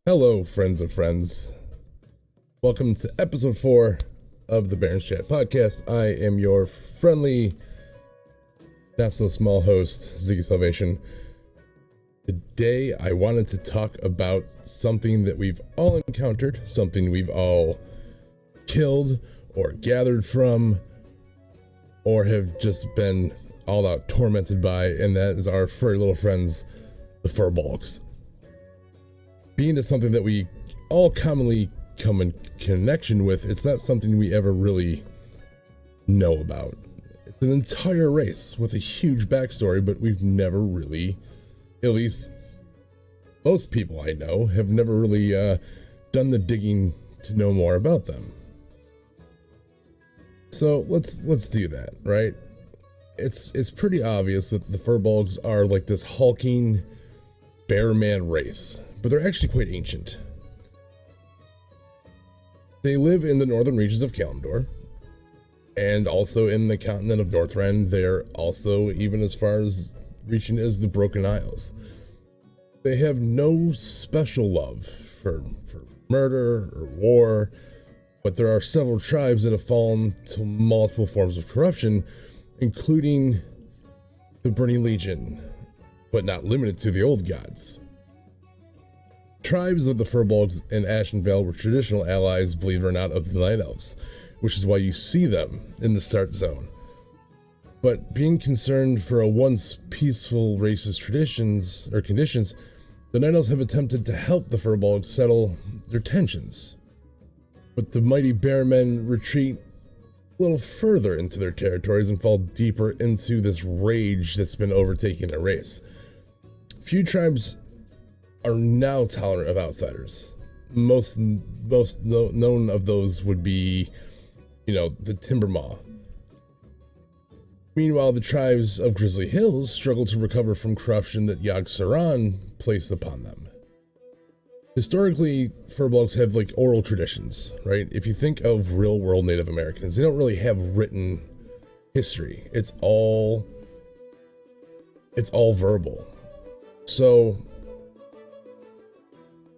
Hello, friends of friends. Welcome to episode 4 of the Baron's Chat podcast. I am your friendly, not so small host, Ziggy Salvation. Today, I wanted to talk about something that we've all encountered, something we've all killed or gathered from, or have just been all out tormented by, and that is our furry little friends, the Furbolgs. Being it's something that we all commonly come in connection with, it's not something we ever really know about. It's an entire race with a huge backstory, but we've never really, at least most people I know, have never really done the digging to know more about them. So let's do that, right? It's pretty obvious that the Furbolgs are like this hulking bear man race, but they're actually quite ancient. They live in the northern regions of Kalimdor, and also in the continent of Northrend. They're also even as far as reaching as the Broken Isles. They have no special love for murder or war, but there are several tribes that have fallen to multiple forms of corruption, including the Burning Legion, but not limited to the Old Gods. Tribes of the Furbolgs and Ashenvale were traditional allies, believe it or not, of the Night Elves, which is why you see them in the start zone. But being concerned for a once peaceful race's traditions or conditions, the Night Elves have attempted to help the Furbolgs settle their tensions. But the mighty bear men retreat a little further into their territories and fall deeper into this rage that's been overtaking their race. Few tribes are now tolerant of outsiders. Most known of those would be, the Timbermaw. Meanwhile, the tribes of Grizzly Hills struggle to recover from corruption that Yogg-Saron placed upon them. Historically, Furbolgs have oral traditions, right? If you think of real world Native Americans, they don't really have written history. It's all verbal. So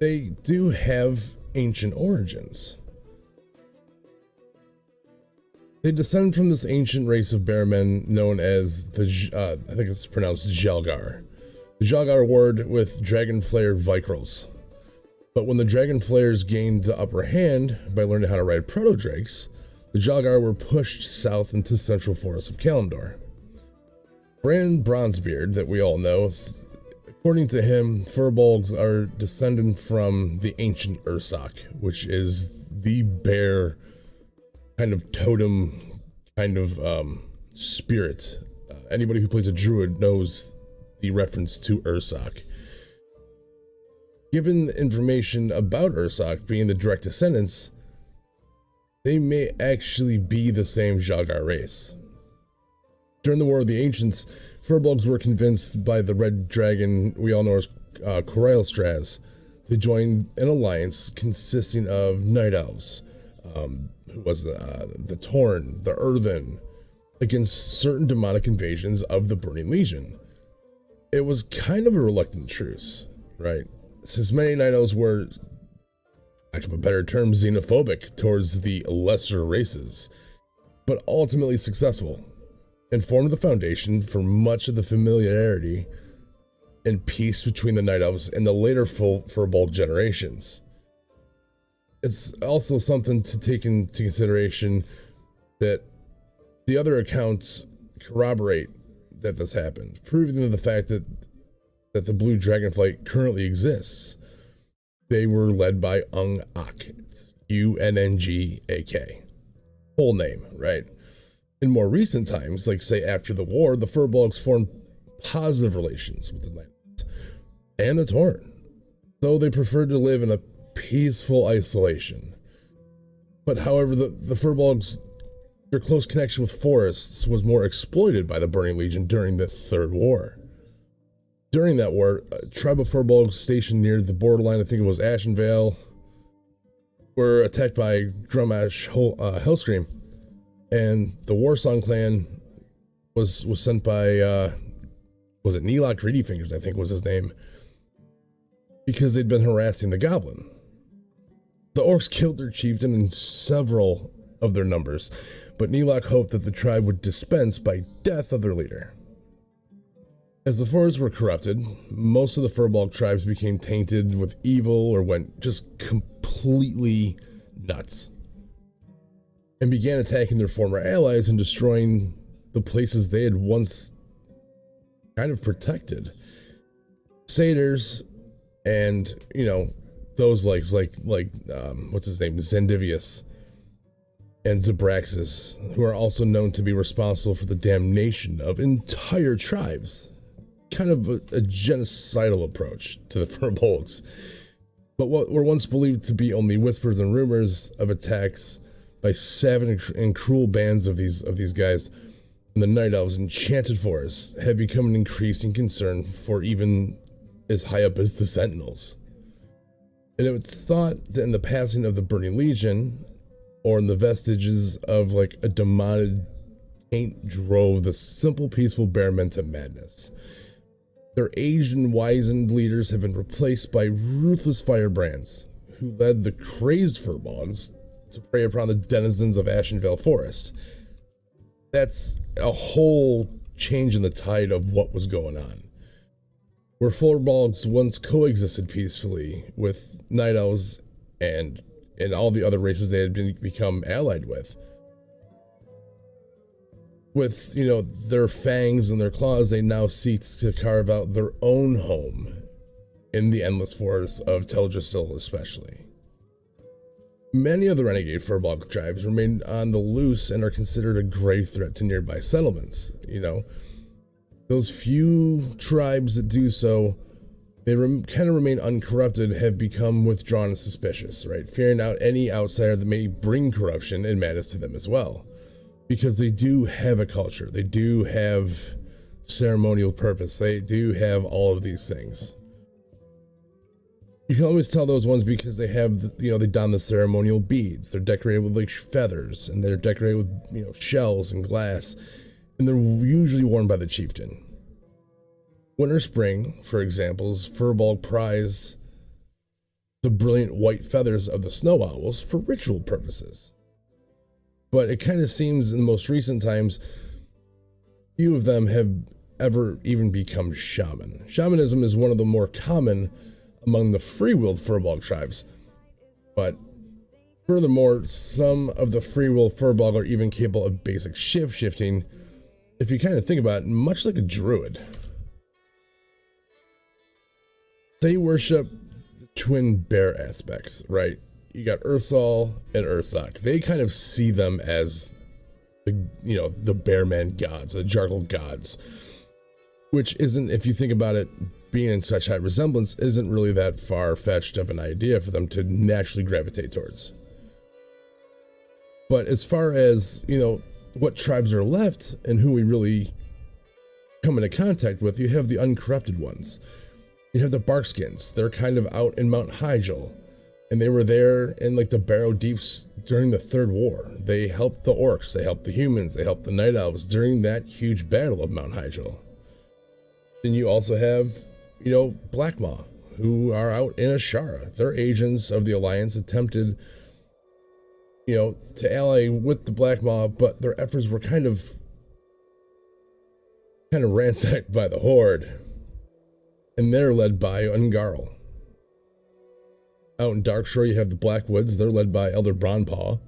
they do have ancient origins. They descend from this ancient race of bearmen known as I think it's pronounced Jelgar. The Jelgar warred with dragon-flayer Vikrals. But when the dragon flayers gained the upper hand by learning how to ride proto-drakes, the Jelgar were pushed south into central forests of Kalimdor. Bran Bronzebeard, that we all know, according to him, Furbolgs are descended from the ancient Ursoc, which is the bear kind of totem spirit. Anybody who plays a druid knows the reference to Ursoc. Given information about Ursoc being the direct descendants, they may actually be the same Jelgar race. During the War of the Ancients, Furbolgs were convinced by the red dragon we all know as Corylstraz to join an alliance consisting of night elves, who was the Torn, the Earthen, against certain demonic invasions of the Burning Legion. It was kind of a reluctant truce, right? Since many night elves were, lack of a better term, xenophobic towards the lesser races, but ultimately successful, and formed the foundation for much of the familiarity and peace between the Night Elves and the later Furbolg generations. It's also something to take into consideration that the other accounts corroborate that this happened, proving the fact that the Blue Dragonflight currently exists. They were led by Ung-Ak. It's Unngak. Whole name, right? In more recent times, say after the war, the Furbolgs formed positive relations with the Night Elves and the Torn, though they preferred to live in a peaceful isolation. But however, the Furbolgs, their close connection with forests was more exploited by the Burning Legion during the Third War. During that war, a tribe of Furbolgs stationed near the borderline, I think it was Ashenvale, were attacked by Grumash Hellscream, and the Warsong clan was sent by was it Neelok Greedyfingers, I think was his name, because they'd been harassing the goblin. The orcs killed their chieftain and several of their numbers, but Nelock hoped that the tribe would dispense by death of their leader. As the forests were corrupted, most of the Furbolg tribes became tainted with evil or went just completely nuts, and began attacking their former allies and destroying the places they had once kind of protected. Satyrs and, those like what's his name, Zendivius and Zabraxis, who are also known to be responsible for the damnation of entire tribes. Kind of a genocidal approach to the Furbolgs. But what were once believed to be only whispers and rumors of attacks by savage and cruel bands of these guys in the Night Elves' enchanted forests have become an increasing concern for even as high up as the Sentinels. And it's thought that in the passing of the Burning Legion, or in the vestiges of like a demonic taint, drove the simple, peaceful bearmen to madness. Their aged and wizened leaders have been replaced by ruthless firebrands, who led the crazed Furbolgs to prey upon the denizens of Ashenvale Forest. That's a whole change in the tide of what was going on. Where Furbolgs once coexisted peacefully with Night Elves and all the other races they had become allied with. With, their fangs and their claws, they now seek to carve out their own home in the endless forests of Teldrassil especially. Many of the renegade Furbolg tribes remain on the loose and are considered a grave threat to nearby settlements. Those few tribes that do so, they kind of remain uncorrupted, have become withdrawn and suspicious, right? Fearing out any outsider that may bring corruption and madness to them as well. Because they do have a culture, they do have ceremonial purpose, they do have all of these things. You can always tell those ones because they have, they don the ceremonial beads, they're decorated with like feathers, and they're decorated with, shells and glass, and they're usually worn by the chieftain. Winter Spring, for examples, Furbolg prize the brilliant white feathers of the snow owls for ritual purposes. But it kind of seems in the most recent times, few of them have ever even become shaman. Shamanism is one of the more common among the free-willed Furbolg tribes. But furthermore, some of the free-willed Furbolg are even capable of basic shape-shifting, if you kind of think about it, much like a druid. They worship the twin bear aspects, right? You got Ursal and Ursak. They kind of see them as the bearman gods, the Jargle gods, which isn't, if you think about it, being in such high resemblance, isn't really that far-fetched of an idea for them to naturally gravitate towards. But as far as, what tribes are left and who we really come into contact with, you have the uncorrupted ones. You have the Barkskins. They're kind of out in Mount Hyjal. And they were there in like the Barrow Deeps during the Third War. They helped the orcs, they helped the humans, they helped the Night Elves during that huge battle of Mount Hyjal. Then you also have, Blackmaw, who are out in Ashara. They're agents of the Alliance, attempted, to ally with the Blackmaw, but their efforts were kind of ransacked by the Horde. And they're led by Ungarl. Out in Darkshore, you have the Blackwoods. They're led by Elder Bronpaw.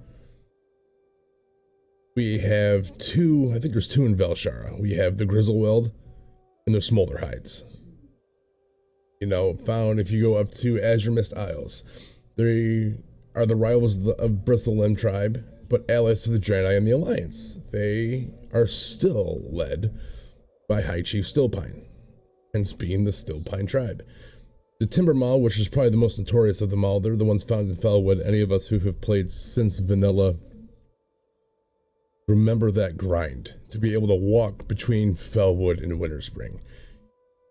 We have two, I think there's two in Velshara. We have the Grizzleweld and the Smolderhides. Found if you go up to Azure Mist Isles. They are the rivals of Bristle Limb tribe, but allies to the Draenei and the Alliance. They are still led by High Chief Stillpine, hence being the Stillpine tribe. The Timbermaw, which is probably the most notorious of them all, they're the ones found in Felwood. Any of us who have played since vanilla remember that grind, to be able to walk between Felwood and Winterspring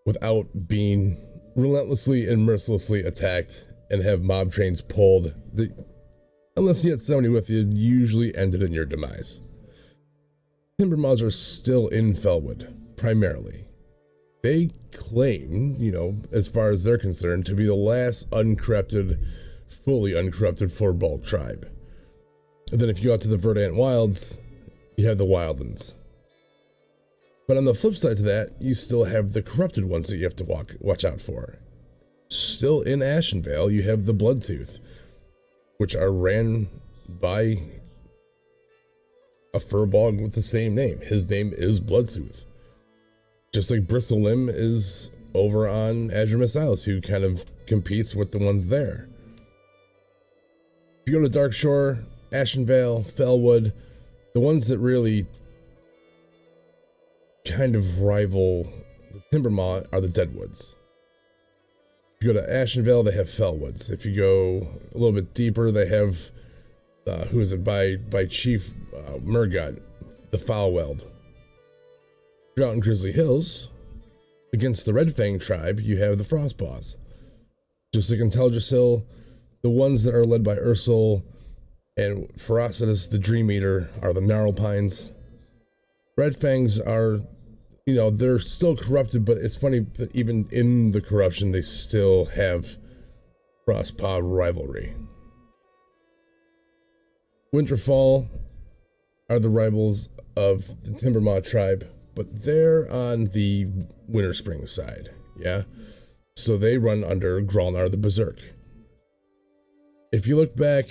without being relentlessly and mercilessly attacked and have mob trains pulled. Unless you had somebody with you, usually ended in your demise. Timbermaws are still in Felwood, primarily. They claim, as far as they're concerned, to be the last uncorrupted, fully uncorrupted Furbolg tribe. And then if you go out to the Verdant Wilds, you have the Wildlands. But on the flip side to that, you still have the corrupted ones that you have to watch out for. Still in Ashenvale, you have the Bloodtooth, which are ran by a Furbolg with the same name. His name is Bloodtooth. Just like Bristlelim is over on Azure Isles, who kind of competes with the ones there. If you go to Darkshore, Ashenvale, Felwood, the ones that really kind of rival the Timbermaw are the Deadwoods. If you go to Ashenvale, they have Felwoods. If you go a little bit deeper, they have by Chief Murgut, the Foulweld. If you're out in Grizzly Hills, against the Red Fang tribe, you have the Frostpaws. Just like in Teldrassil, the ones that are led by Ursul and Ferocious, the Dream Eater, are the Gnarlpines. Red Fangs are, they're still corrupted, but it's funny that even in the corruption, they still have Frostpaw rivalry. Winterfall are the rivals of the Timbermaw tribe, but they're on the Winter Spring side, yeah? So they run under Gralnar the Berserk. If you look back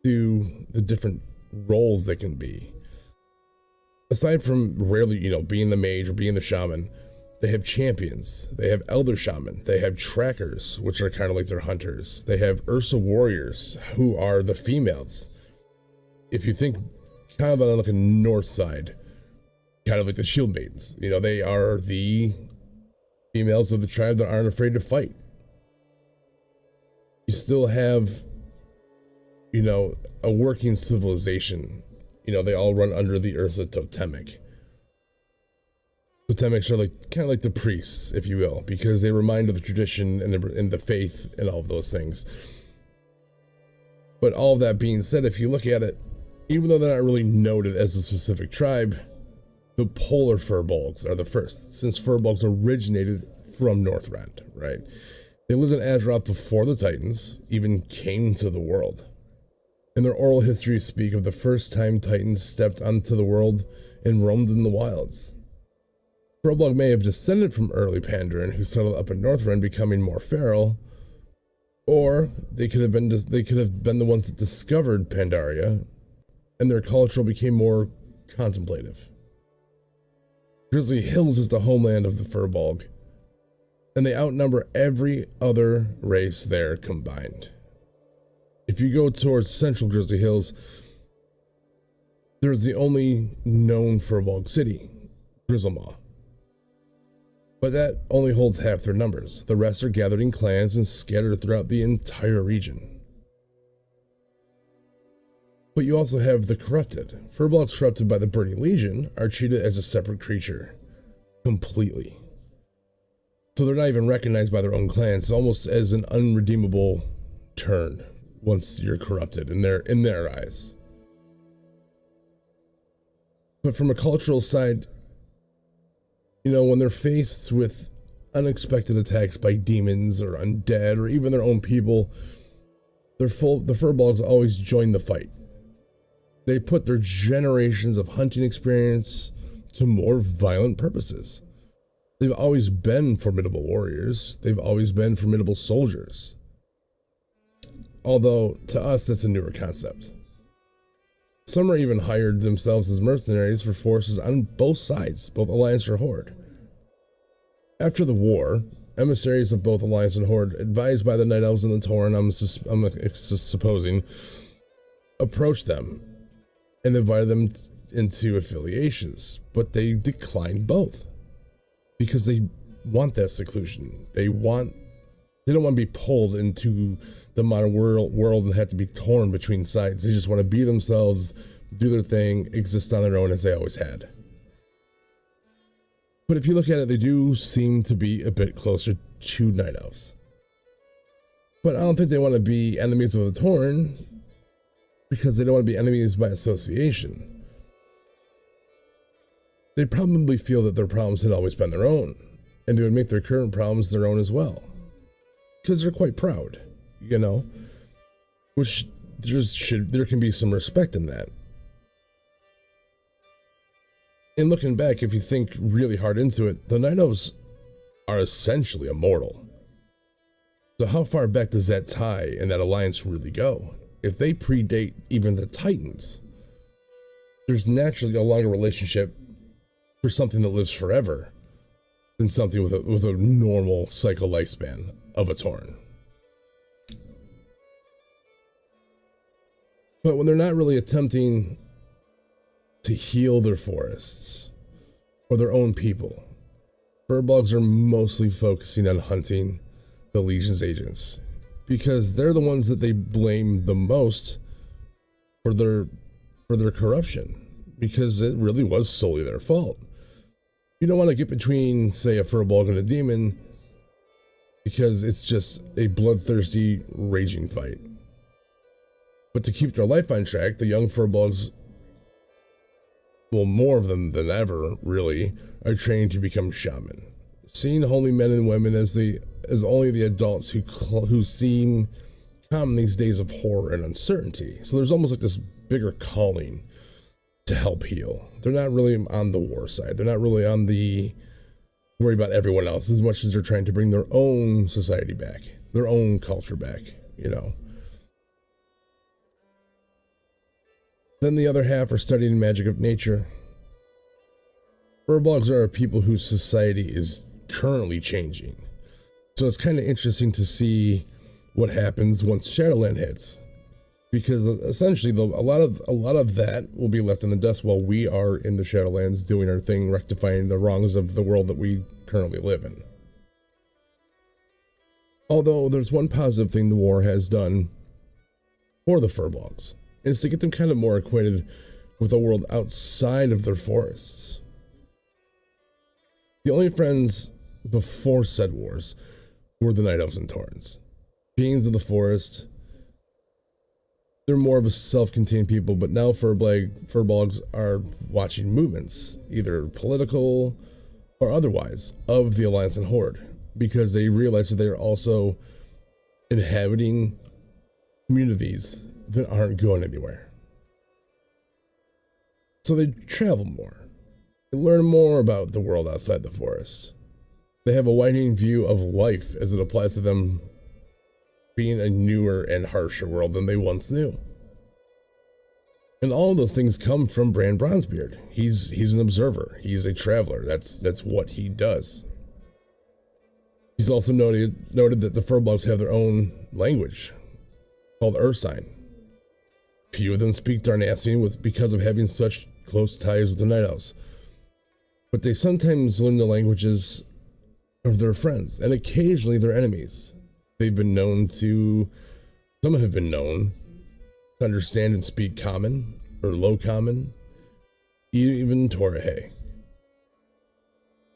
to the different roles they can be, aside from rarely, being the mage or being the shaman, they have champions, they have elder shaman, they have trackers, which are kind of like their hunters, they have Ursa warriors, who are the females. If you think kind of on like a north side, kind of like the shield maidens, they are the females of the tribe that aren't afraid to fight. You still have, a working civilization. They all run under the Ursa Totemic. Totemics are kind of like the priests, if you will, because they remind of the tradition and the faith and all of those things. But all of that being said, if you look at it, even though they're not really noted as a specific tribe, the polar Furbolgs are the first, since Furbolgs originated from Northrend, right? They lived in Azeroth before the Titans even came to the world. And their oral histories speak of the first time Titans stepped onto the world and roamed in the wilds. Furbolg may have descended from early Pandaren, who settled up in Northrend, becoming more feral, or they could have been the ones that discovered Pandaria, and their culture became more contemplative. Grizzly Hills is the homeland of the Furbolg, and they outnumber every other race there combined. If you go towards central Grizzly Hills, there's the only known Furbolg city, Grizzlemaw. But that only holds half their numbers. The rest are gathered in clans and scattered throughout the entire region. But you also have the corrupted. Furbolgs corrupted by the Burning Legion are treated as a separate creature. Completely. So they're not even recognized by their own clans. It's almost as an unredeemable turn once you're corrupted in their eyes. But from a cultural side, when they're faced with unexpected attacks by demons or undead or even their own people, the Furbolgs always join the fight. They put their generations of hunting experience to more violent purposes. They've always been formidable warriors. They've always been formidable soldiers. Although, to us, that's a newer concept. Some are even hired themselves as mercenaries for forces on both sides, both Alliance or Horde. After the war, emissaries of both Alliance and Horde, advised by the Night Elves and the Tauren, I'm supposing, approached them and invited them into affiliations, but they declined both because they want that seclusion. They don't want to be pulled into the modern world and have to be torn between sides. They just want to be themselves, do their thing, exist on their own as they always had. But if you look at it, they do seem to be a bit closer to Night Elves. But I don't think they want to be enemies of the Tauren because they don't want to be enemies by association. they probably feel that their problems had always been their own, and they would make their current problems their own as well. Because they're quite proud, you know? Which there can be some respect in that. And looking back, if you think really hard into it, the Night Elves are essentially immortal. So how far back does that tie and that alliance really go? If they predate even the Titans, there's naturally a longer relationship for something that lives forever than something with a normal cycle lifespan of a Tauren. But when they're not really attempting to heal their forests or their own people, Furbolgs are mostly focusing on hunting the Legion's agents, because they're the ones that they blame the most for their corruption, because it really was solely their fault. You don't want to get between, say, a Furbolg and a demon, because it's just a bloodthirsty, raging fight. But to keep their life on track, the young Furbolgs, well, more of them than ever, really, are trained to become shaman, seeing holy men and women as only the adults who seem common these days of horror and uncertainty. So there's almost like this bigger calling to help heal. They're not really on the war side. They're not really on the worry about everyone else as much as they're trying to bring their own society back, their own culture back, you know. Then the other half are studying magic of nature. Furbolgs are a people whose society is currently changing. So it's kind of interesting to see what happens once Shadowland hits, because essentially a lot of that will be left in the dust while we are in the Shadowlands doing our thing, rectifying the wrongs of the world that we currently live in. Although there's one positive thing the war has done for the Furbolgs, is to get them kind of more acquainted with a world outside of their forests. The only friends before said wars were the Night Elves and Taurens. Beings of the forest. They're more of a self-contained people, but now Furbolgs are watching movements, either political or otherwise, of the Alliance and Horde, because they realize that they are also inhabiting communities that aren't going anywhere. So they travel more. They learn more about the world outside the forest. They have a widening view of life as it applies to them being a newer and harsher world than they once knew. And all of those things come from Bran Bronzebeard. He's an observer. He's a traveler. That's what he does. He's also noted that the Furbolgs have their own language called Ursine. Few of them speak Darnassian because of having such close ties with the Night Elves. But they sometimes learn the languages of their friends, and occasionally their enemies. Some have been known to understand and speak Common, or Low Common, even Torahe.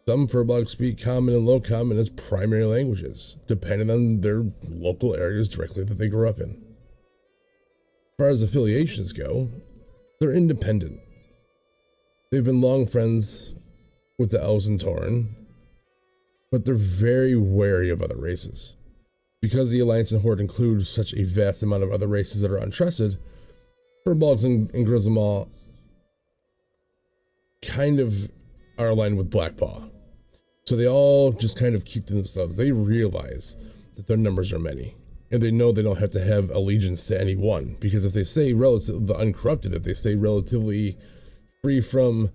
Some Furbolgs speak Common and Low Common as primary languages, depending on their local areas directly that they grew up in. As far as affiliations go, they're independent. They've been long friends with the Elves and Tauren, but they're very wary of other races. Because the Alliance and Horde include such a vast amount of other races that are untrusted, Furbolgs and Grizzlemaw kind of are aligned with Blackpaw. So they all just kind of keep to themselves. They realize that their numbers are many, and they know they don't have to have allegiance to any one, because if they stay the uncorrupted, if they stay relatively free from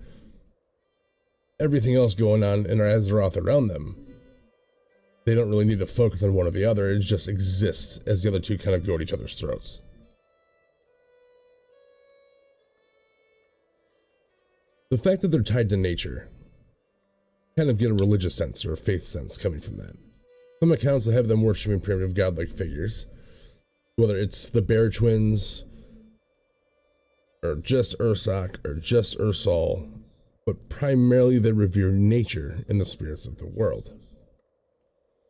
everything else going on in our Azeroth around them, they don't really need to focus on one or the other. It just exists as the other two kind of go at each other's throats. The fact that they're tied to nature, kind of get a religious sense or a faith sense coming from that. Some accounts will have them worshiping primitive godlike figures, whether it's the Bear Twins, or just Ursoc, or just Ursol, but primarily they revere nature and the spirits of the world.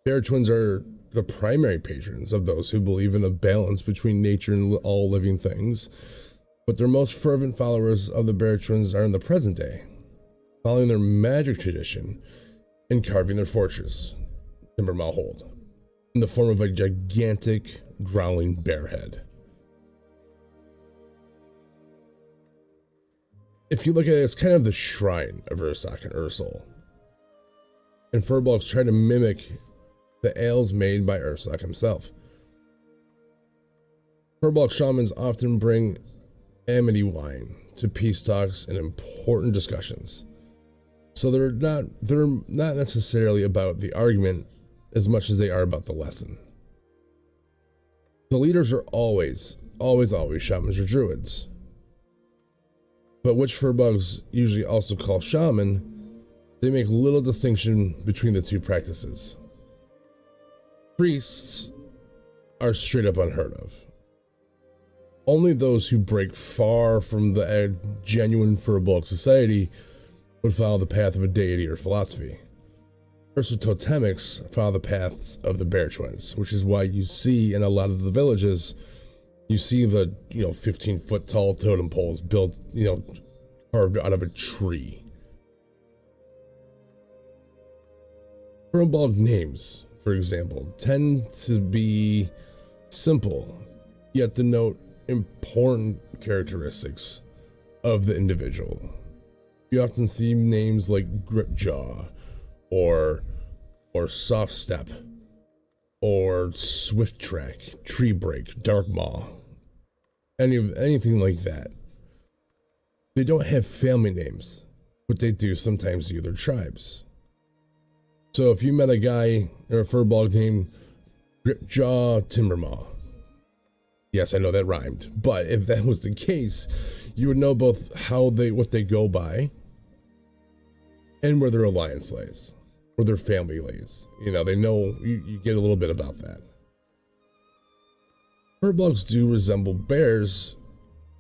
Bear Twins are the primary patrons of those who believe in a balance between nature and all living things, but their most fervent followers of the Bear Twins are in the present day, following their magic tradition and carving their fortress, Timbermaw Hold, in the form of a gigantic, growling bear head. If you look at it, it's kind of the shrine of Ursoc and Ursol. And Furbolgs try to mimic the ales made by Ursoc himself. Furbolg shamans often bring amity wine to peace talks and important discussions. So they're not necessarily about the argument as much as they are about the lesson. The leaders are always shamans or druids. But which Furbolgs usually also call shaman, they make little distinction between the two practices. Priests are straight up unheard of. Only those who break far from the genuine Furbolg society would follow the path of a deity or philosophy. Ursa totemics follow the paths of the bear twins, which is why you see in a lot of the villages, you see the 15-foot tall totem poles built, carved out of a tree. Furbolg names, for example, tend to be simple, yet denote important characteristics of the individual. You often see names like Gripjaw, or Soft Step, or Swift Track, Tree Break, Dark Maw, anything like that. They don't have family names, but they do sometimes do their tribes. So if you met a guy or a Furbolg named Gripjaw Timbermaw, yes, I know that rhymed, but if that was the case, you would know both what they go by and where their alliance lays, where their family lays. They know, you get a little bit about that. Furbolgs do resemble bears,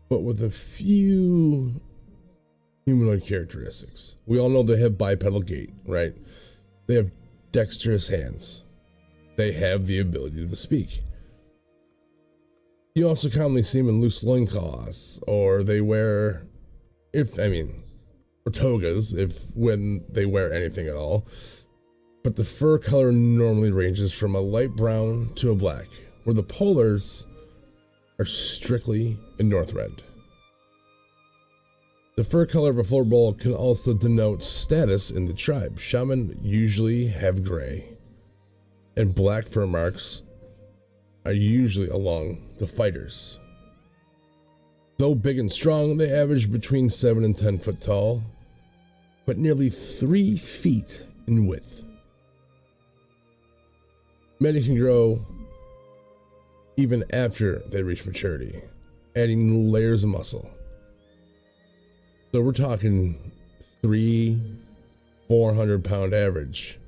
but with a few humanoid characteristics. We all know they have bipedal gait, right? They have dexterous hands. They have the ability to speak. You also commonly see them in loose loincloths, or they wear, or togas, when they wear anything at all. But the fur color normally ranges from a light brown to a black, where the polars are strictly in Northrend. The fur color of a Furbolg can also denote status in the tribe. Shaman usually have gray, and black fur marks are usually along the fighters. Though big and strong, they average between 7 and 10 foot tall, but nearly 3 feet in width. Many can grow even after they reach maturity, adding layers of muscle. So we're talking 300-400 pound average,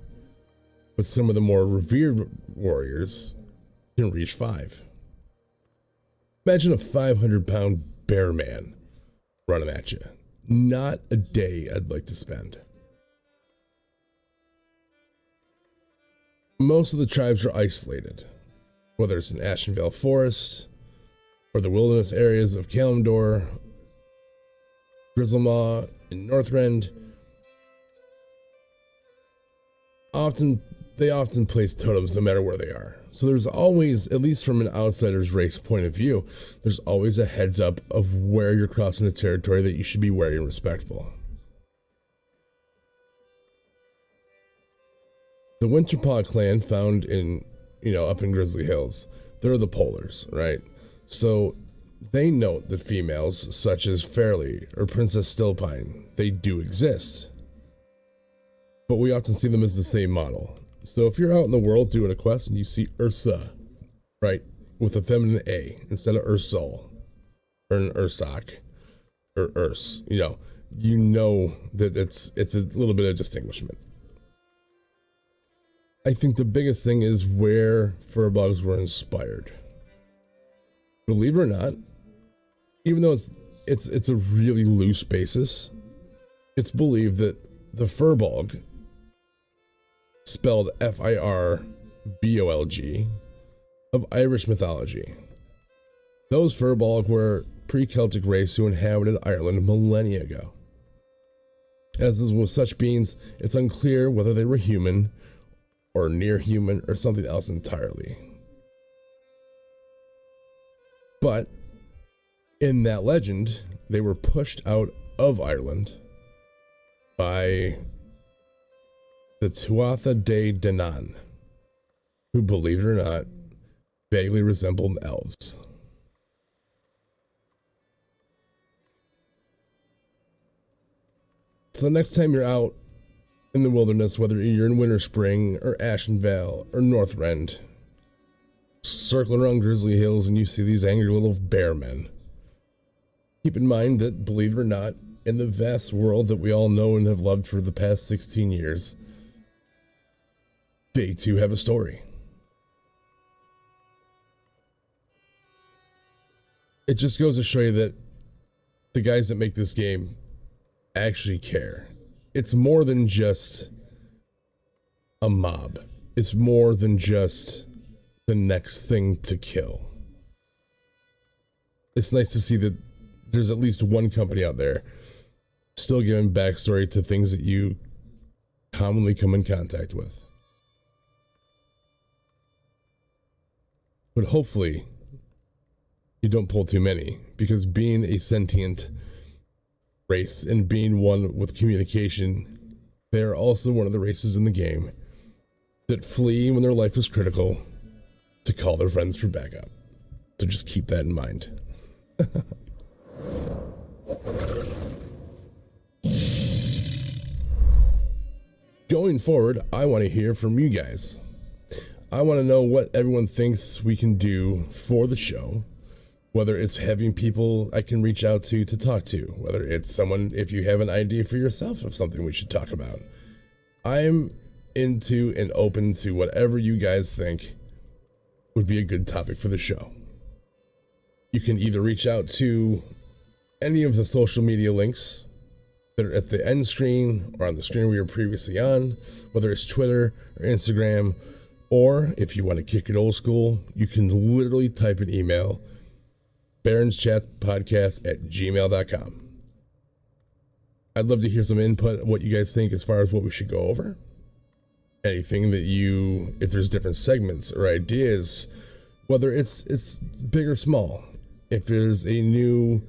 but some of the more revered warriors can reach 5. Imagine a 500 pound bear man running at you. Not a day I'd like to spend. Most of the tribes are isolated, whether it's in Ashenvale Forest or the wilderness areas of Kalimdor, Grizzlemaw, and Northrend. They often place totems no matter where they are. So there's always, at least from an outsider's race point of view, there's always a heads up of where you're crossing the territory that you should be wary and respectful. The Winterpaw clan found in, up in Grizzly Hills, they're the polars, right? So they note that females such as Fairly or Princess Stillpine, they do exist. But we often see them as the same model. So if you're out in the world doing a quest and you see Ursa, right, with a feminine A instead of Ursol, or an Ursoc, or Urs, you know that it's a little bit of distinguishment. I think the biggest thing is where Furbolgs were inspired. Believe it or not, even though it's a really loose basis, it's believed that the Furbolg, spelled Firbolg, of Irish mythology. Those Furbolg were pre-Celtic race who inhabited Ireland millennia ago. As is with such beings, it's unclear whether they were human or near human or something else entirely. But in that legend, they were pushed out of Ireland by the Tuatha De Danann, who, believe it or not, vaguely resembled elves. So next time you're out in the wilderness, whether you're in Winter Spring or Ashenvale or Northrend, circling around Grizzly Hills and you see these angry little bear men, keep in mind that, believe it or not, in the vast world that we all know and have loved for the past 16 years, they too have a story. It just goes to show you that the guys that make this game actually care. It's more than just a mob. It's more than just the next thing to kill. It's nice to see that there's at least one company out there still giving backstory to things that you commonly come in contact with. But hopefully you don't pull too many, because being a sentient race and being one with communication, they're also one of the races in the game that flee when their life is critical to call their friends for backup. So just keep that in mind. Going forward, I want to hear from you guys. I want to know what everyone thinks we can do for the show, whether it's having people I can reach out to talk to, whether it's someone, if you have an idea for yourself of something we should talk about. I'm into and open to whatever you guys think would be a good topic for the show. You can either reach out to any of the social media links that are at the end screen or on the screen we were previously on, whether it's Twitter or Instagram, or if you want to kick it old school, you can literally type an email, baronschatpodcast@gmail.com. I'd love to hear some input, what you guys think as far as what we should go over. Anything that you, if there's different segments or ideas, whether it's big or small, if there's a new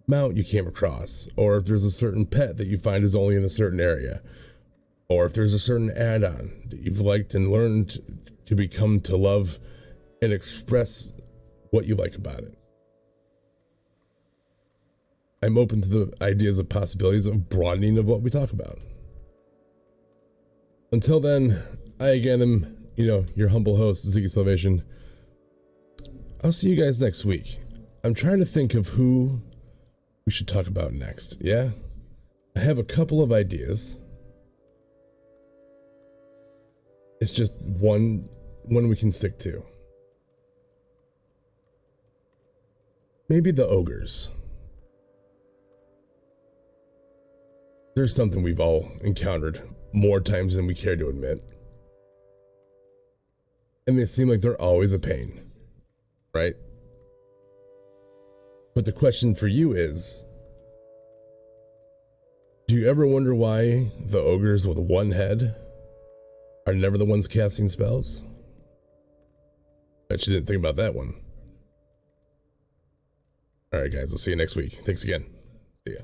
mount you came across, or if there's a certain pet that you find is only in a certain area, or if there's a certain add-on that you've liked and learned to become to love and express what you like about it. I'm open to the ideas of possibilities of broadening of what we talk about. Until then, I again am, your humble host, Ziggy Salvation. I'll see you guys next week. I'm trying to think of who we should talk about next, yeah? I have a couple of ideas. It's just one we can stick to. Maybe the ogres. There's something we've all encountered more times than we care to admit. And they seem like they're always a pain, right? But the question for you is, do you ever wonder why the ogres with one head are never the ones casting spells? Bet you didn't think about that one. Alright guys, I'll see you next week. Thanks again. See ya.